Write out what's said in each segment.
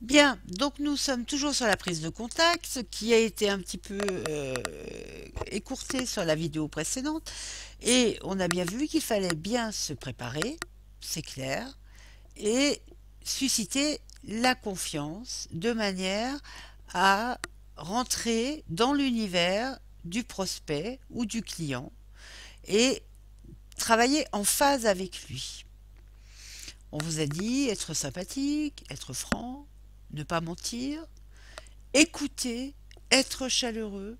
Bien, donc nous sommes toujours sur la prise de contact, ce qui a été un petit peu écourté sur la vidéo précédente. Et on a bien vu qu'il fallait bien se préparer, c'est clair, et susciter la confiance de manière à rentrer dans l'univers du prospect ou du client et travailler en phase avec lui. On vous a dit être sympathique, être franc, ne pas mentir, écouter, être chaleureux,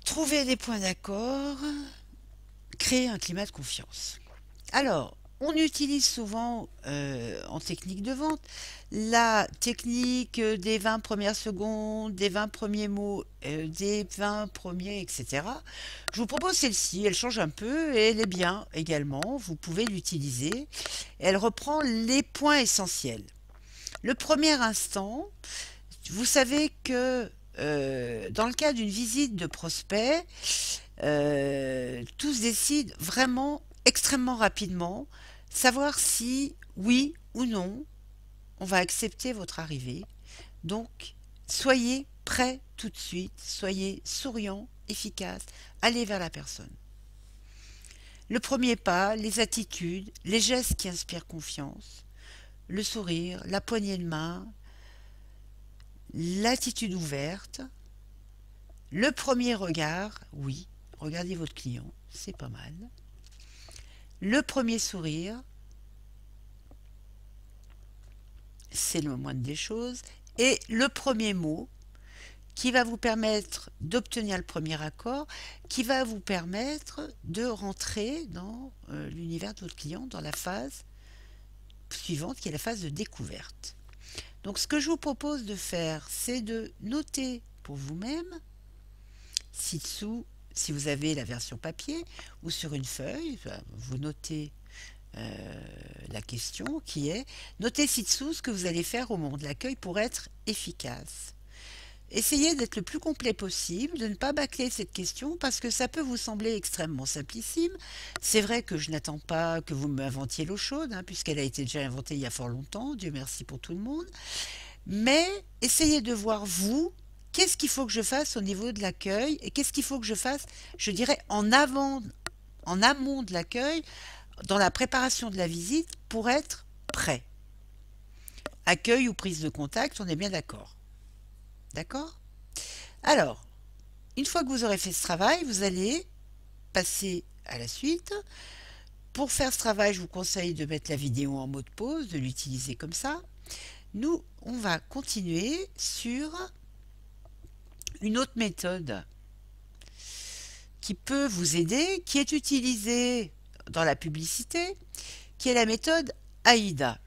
trouver des points d'accord, créer un climat de confiance. Alors, on utilise souvent en technique de vente la technique des 20 premières secondes, des 20 premiers mots, des 20 premiers, etc. Je vous propose celle-ci, elle change un peu et elle est bien également, vous pouvez l'utiliser. Elle reprend les points essentiels. Le premier instant, vous savez que dans le cas d'une visite de prospect, tout se décide vraiment extrêmement rapidement, savoir si oui ou non on va accepter votre arrivée. Donc, soyez prêt tout de suite, soyez souriant, efficace, allez vers la personne. Le premier pas, les attitudes, les gestes qui inspirent confiance, le sourire, la poignée de main, l'attitude ouverte, le premier regard, oui, regardez votre client, c'est pas mal. Le premier sourire, c'est le moindre des choses. Et le premier mot qui va vous permettre d'obtenir le premier accord, qui va vous permettre de rentrer dans l'univers de votre client, dans la phase suivante qui est la phase de découverte. Donc ce que je vous propose de faire, c'est de noter pour vous-même, ci-dessous, si vous avez la version papier, ou sur une feuille, vous notez la question qui est, notez ci-dessous ce que vous allez faire au moment de l'accueil pour être efficace. Essayez d'être le plus complet possible, de ne pas bâcler cette question parce que ça peut vous sembler extrêmement simplissime. C'est vrai que je n'attends pas que vous m'inventiez l'eau chaude, hein, puisqu'elle a été déjà inventée il y a fort longtemps, Dieu merci pour tout le monde. Mais essayez de voir vous, qu'est-ce qu'il faut que je fasse au niveau de l'accueil et qu'est-ce qu'il faut que je fasse, je dirais, en amont de l'accueil, dans la préparation de la visite pour être prêt. Accueil ou prise de contact, on est bien d'accord. D'accord? Alors, une fois que vous aurez fait ce travail, vous allez passer à la suite. Pour faire ce travail, je vous conseille de mettre la vidéo en mode pause, de l'utiliser comme ça. Nous, on va continuer sur une autre méthode qui peut vous aider, qui est utilisée dans la publicité, qui est la méthode AIDA.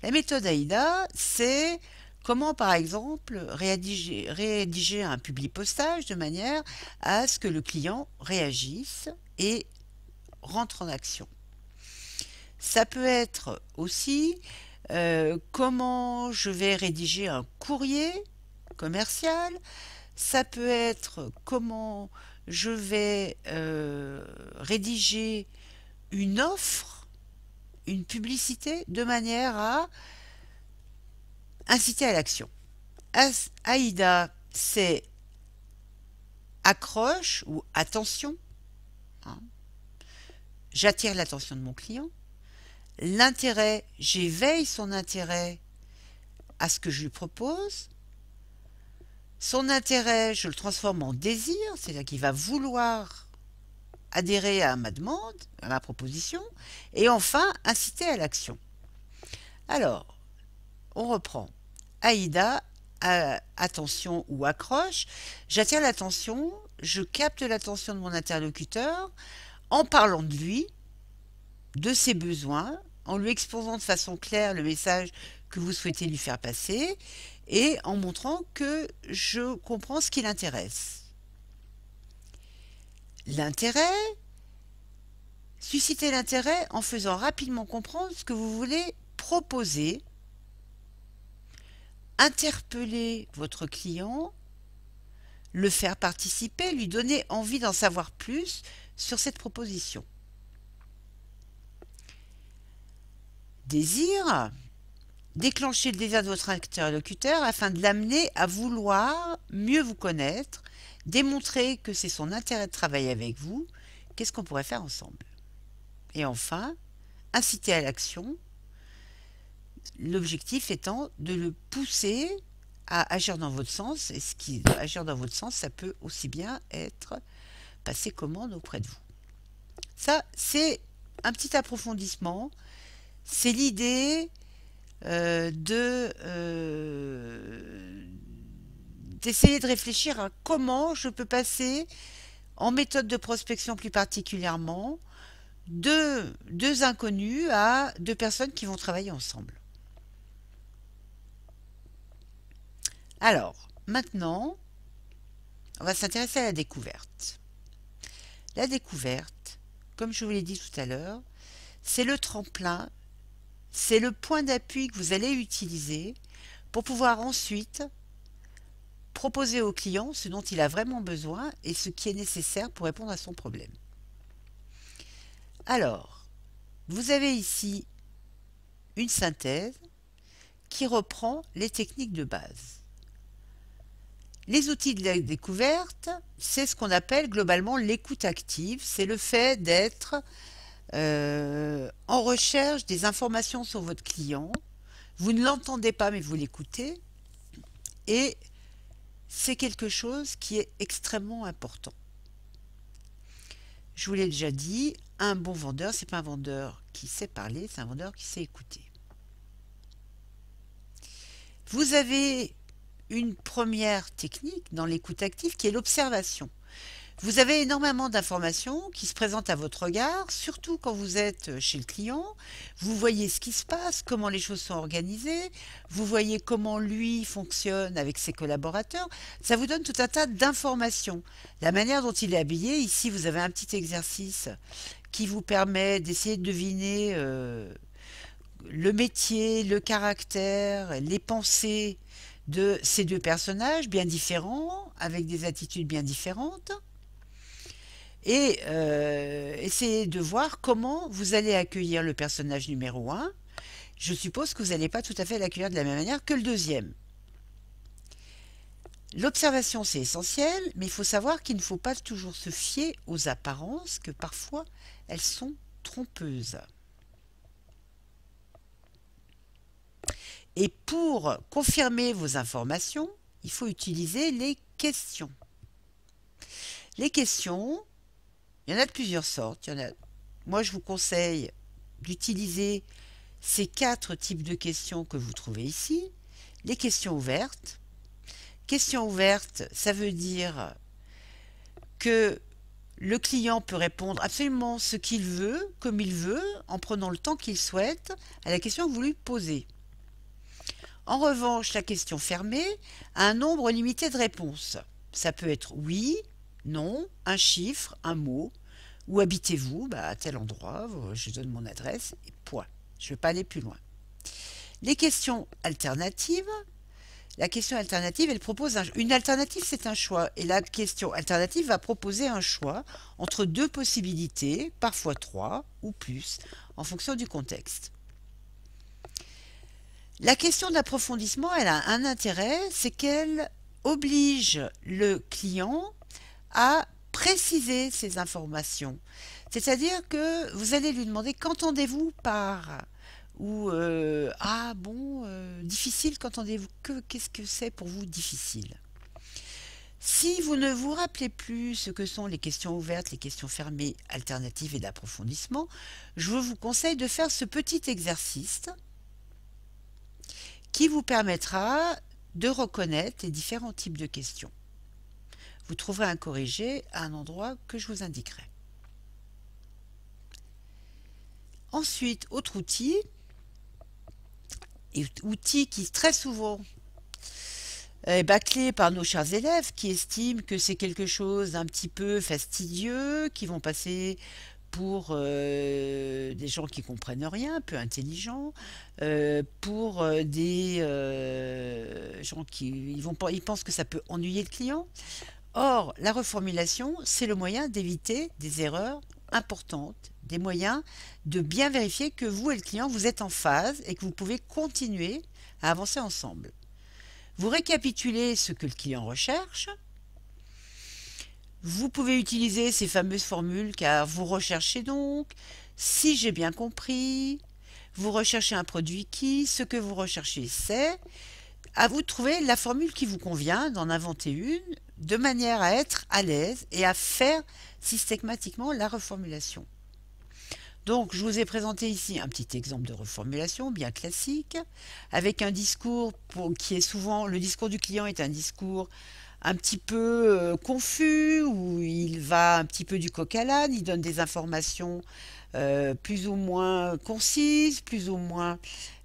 La méthode AIDA, c'est comment, par exemple, rédiger un publi-postage de manière à ce que le client réagisse et rentre en action. Ça peut être aussi comment je vais rédiger un courrier commercial. Ça peut être comment je vais rédiger une offre, une publicité, de manière à inciter à l'action. AIDA, c'est accroche ou attention. Hein. J'attire l'attention de mon client. L'intérêt, j'éveille son intérêt à ce que je lui propose. Son intérêt, je le transforme en désir, c'est-à-dire qu'il va vouloir adhérer à ma demande, à ma proposition. Et enfin, inciter à l'action. Alors, on reprend. AIDA, attention ou accroche, j'attire l'attention, je capte l'attention de mon interlocuteur en parlant de lui, de ses besoins, en lui exposant de façon claire le message que vous souhaitez lui faire passer et en montrant que je comprends ce qui l'intéresse. L'intérêt, susciter l'intérêt en faisant rapidement comprendre ce que vous voulez proposer, interpeller votre client, le faire participer, lui donner envie d'en savoir plus sur cette proposition. Désir, déclencher le désir de votre interlocuteur afin de l'amener à vouloir mieux vous connaître, démontrer que c'est son intérêt de travailler avec vous, qu'est-ce qu'on pourrait faire ensemble. Et enfin, inciter à l'action, l'objectif étant de le pousser à agir dans votre sens, et ce qui doit agir dans votre sens, ça peut aussi bien être passer commande auprès de vous. Ça, c'est un petit approfondissement, c'est l'idée d'essayer de réfléchir à comment je peux passer, en méthode de prospection plus particulièrement, de deux inconnus à deux personnes qui vont travailler ensemble. Alors, maintenant, on va s'intéresser à la découverte. La découverte, comme je vous l'ai dit tout à l'heure, c'est le tremplin, c'est le point d'appui que vous allez utiliser pour pouvoir ensuite proposer au client ce dont il a vraiment besoin et ce qui est nécessaire pour répondre à son problème. Alors, vous avez ici une synthèse qui reprend les techniques de base. Les outils de la découverte, c'est ce qu'on appelle globalement l'écoute active. C'est le fait d'être en recherche des informations sur votre client. Vous ne l'entendez pas, mais vous l'écoutez. Et c'est quelque chose qui est extrêmement important. Je vous l'ai déjà dit, un bon vendeur, c'est pas un vendeur qui sait parler, c'est un vendeur qui sait écouter. Vous avez une première technique dans l'écoute active qui est l'observation. Vous avez énormément d'informations qui se présentent à votre regard, surtout quand vous êtes chez le client. Vous voyez ce qui se passe, comment les choses sont organisées, vous voyez comment lui fonctionne avec ses collaborateurs. Ça vous donne tout un tas d'informations. La manière dont il est habillé, ici vous avez un petit exercice qui vous permet d'essayer de deviner le métier, le caractère, les pensées de ces deux personnages bien différents, avec des attitudes bien différentes, et essayez de voir comment vous allez accueillir le personnage numéro 1. Je suppose que vous n'allez pas tout à fait l'accueillir de la même manière que le deuxième. L'observation, c'est essentiel, mais il faut savoir qu'il ne faut pas toujours se fier aux apparences, que parfois elles sont trompeuses. Et pour confirmer vos informations, il faut utiliser les questions. Les questions, il y en a de plusieurs sortes. Moi, je vous conseille d'utiliser ces 4 types de questions que vous trouvez ici. Les questions ouvertes. Questions ouvertes, ça veut dire que le client peut répondre absolument ce qu'il veut, comme il veut, en prenant le temps qu'il souhaite à la question que vous lui posez. En revanche, la question fermée a un nombre limité de réponses. Ça peut être oui, non, un chiffre, un mot. Où habitez-vous? À tel endroit, je donne mon adresse, et point. Je ne vais pas aller plus loin. Les questions alternatives. La question alternative, elle propose une alternative, c'est un choix. Et la question alternative va proposer un choix entre 2 possibilités, parfois 3 ou plus, en fonction du contexte. La question d'approfondissement, elle a un intérêt, c'est qu'elle oblige le client à préciser ses informations. C'est-à-dire que vous allez lui demander qu'entendez-vous par ou ah bon, difficile, qu'entendez-vous, qu'est-ce que c'est pour vous difficile? Si vous ne vous rappelez plus ce que sont les questions ouvertes, les questions fermées, alternatives et d'approfondissement, je vous conseille de faire ce petit exercice qui vous permettra de reconnaître les différents types de questions. Vous trouverez un corrigé à un endroit que je vous indiquerai. Ensuite, autre outil, et outil qui très souvent est bâclé par nos chers élèves qui estiment que c'est quelque chose d'un petit peu fastidieux, qui vont passer pour des gens qui comprennent rien, peu intelligents, pour des gens qui ils pensent que ça peut ennuyer le client. Or, la reformulation, c'est le moyen d'éviter des erreurs importantes, des moyens de bien vérifier que vous et le client, vous êtes en phase et que vous pouvez continuer à avancer ensemble. Vous récapitulez ce que le client recherche. Vous pouvez utiliser ces fameuses formules car vous recherchez donc, si j'ai bien compris, vous recherchez un produit qui, ce que vous recherchez c'est, à vous de trouver la formule qui vous convient, d'en inventer une, de manière à être à l'aise et à faire systématiquement la reformulation. Donc, je vous ai présenté ici un petit exemple de reformulation bien classique, avec un discours qui est souvent, le discours du client est un discours un petit peu confus, où il va un petit peu du coq à l'âne, il donne des informations plus ou moins concises, plus ou moins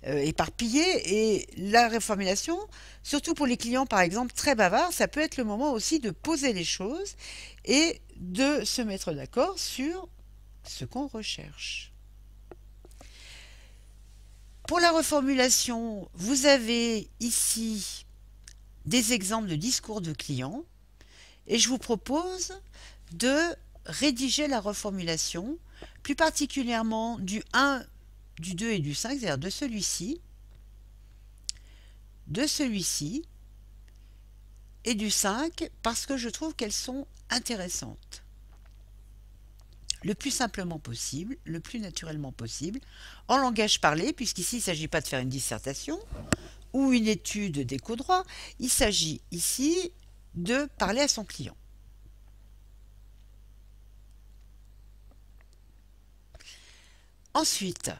éparpillées, et la reformulation, surtout pour les clients par exemple très bavards, ça peut être le moment aussi de poser les choses et de se mettre d'accord sur ce qu'on recherche. Pour la reformulation, vous avez ici des exemples de discours de clients et je vous propose de rédiger la reformulation, plus particulièrement du 1, du 2 et du 5, c'est-à-dire de celui-ci et du 5 parce que je trouve qu'elles sont intéressantes. Le plus simplement possible, le plus naturellement possible, en langage parlé, puisqu'ici il ne s'agit pas de faire une dissertation ou une étude d'éco-droit, il s'agit ici de parler à son client. Ensuite,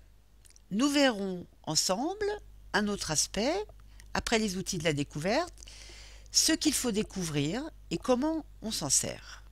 nous verrons ensemble un autre aspect, après les outils de la découverte, ce qu'il faut découvrir et comment on s'en sert.